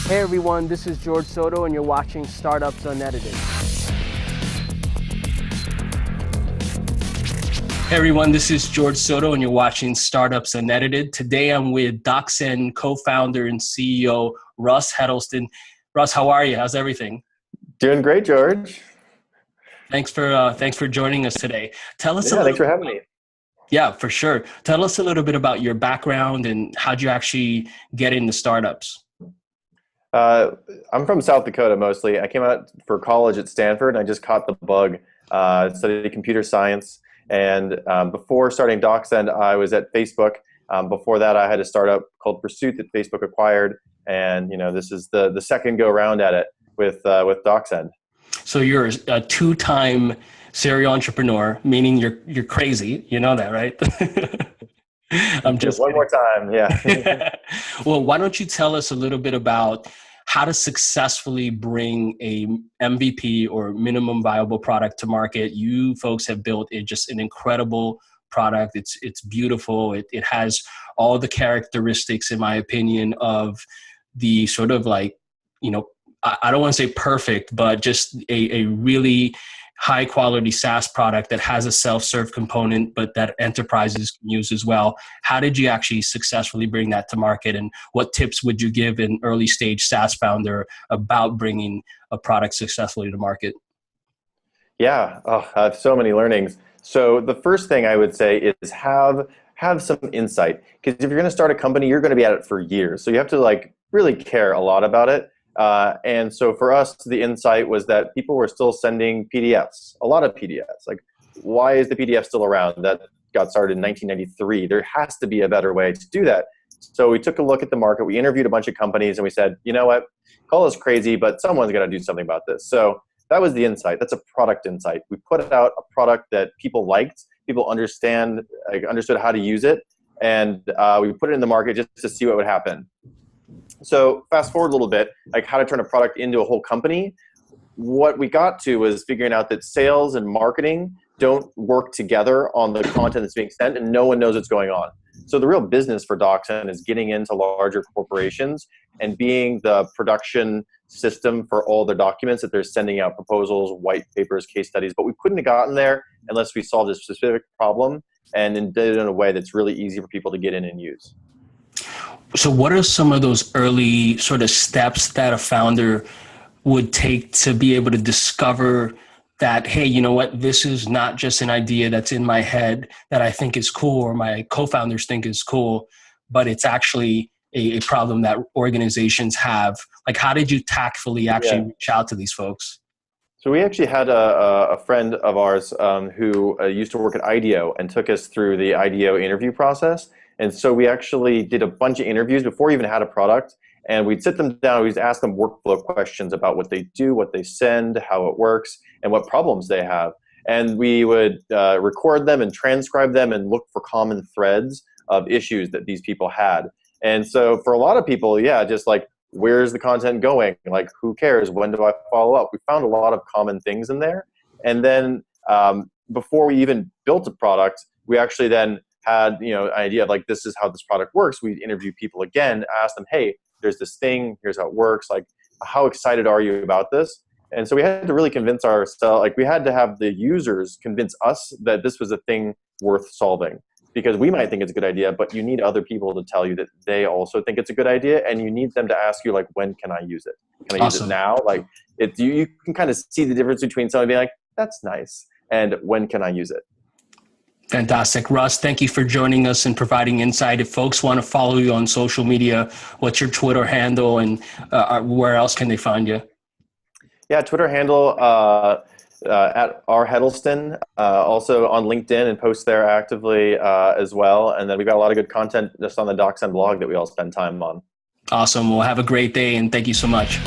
Hey everyone, this is George Soto and you're watching Startups Unedited. Hey everyone, this is George Soto and you're watching Startups Unedited. Today I'm with DocSend co-founder and CEO Russ Heddleston. Russ, how are you? How's everything? Doing great, George. Thanks for joining us today. Thanks for having me. Yeah, for sure. Tell us a little bit about your background and how'd you actually get into startups? I'm from South Dakota mostly. I came out for college at Stanford and I just caught the bug, studied computer science. And before starting DocSend, I was at Facebook. Before that, I had a startup called Pursuit that Facebook acquired. And this is the second go around at it with DocSend. So you're a two-time serial entrepreneur, meaning you're crazy. You know that, right? I'm just one more time. Yeah. Well, why don't you tell us a little bit about how to successfully bring a MVP or minimum viable product to market? You folks have built just an incredible product. It's beautiful. It has all the characteristics, in my opinion, of the sort of I don't want to say perfect, but just a really high quality SaaS product that has a self-serve component, but that enterprises can use as well. How did you actually successfully bring that to market? And what tips would you give an early stage SaaS founder about bringing a product successfully to market? Yeah, I have so many learnings. So the first thing I would say is have some insight. Because if you're going to start a company, you're going to be at it for years. So you have to really care a lot about it. And so for us, the insight was that people were still sending PDFs, a lot of PDFs. Why is the PDF still around? That got started in 1993. There has to be a better way to do that. So we took a look at the market. We interviewed a bunch of companies and we said, you know what, call us crazy, but someone's got to do something about this. So that was the insight. That's a product insight. We put out a product that people liked, people understood how to use it, and we put it in the market just to see what would happen. So fast forward a little bit, how to turn a product into a whole company. What we got to was figuring out that sales and marketing don't work together on the content that's being sent, and no one knows what's going on. So the real business for DocSend is getting into larger corporations and being the production system for all the documents that they're sending out, proposals, white papers, case studies. But we couldn't have gotten there unless we solved a specific problem and then did it in a way that's really easy for people to get in and use. So what are some of those early sort of steps that a founder would take to be able to discover that, hey, you know what, this is not just an idea that's in my head that I think is cool or my co-founders think is cool, but it's actually a problem that organizations have? How did you tactfully actually reach out to these folks? So we actually had a friend of ours who used to work at IDEO and took us through the IDEO interview process. And so we actually did a bunch of interviews before we even had a product. And we'd sit them down, we'd ask them workflow questions about what they do, what they send, how it works, and what problems they have. And we would record them and transcribe them and look for common threads of issues that these people had. And so for a lot of people, where's the content going? Who cares? When do I follow up? We found a lot of common things in there. And then before we even built a product, we actually then had an idea of this is how this product works. We interview people again, ask them, hey, there's this thing, here's how it works. How excited are you about this? And so we had to really convince ourselves, we had to have the users convince us that this was a thing worth solving. Because we might think it's a good idea, but you need other people to tell you that they also think it's a good idea, and you need them to ask you, when can I use it? Can I use it now? You can kind of see the difference between someone being that's nice, and when can I use it? Fantastic. Russ, thank you for joining us and providing insight. If folks want to follow you on social media, what's your Twitter handle and where else can they find you? Yeah, Twitter handle at Heddleston, also on LinkedIn and post there actively as well. And then we've got a lot of good content just on the DocSend blog that we all spend time on. Awesome. Well, have a great day and thank you so much.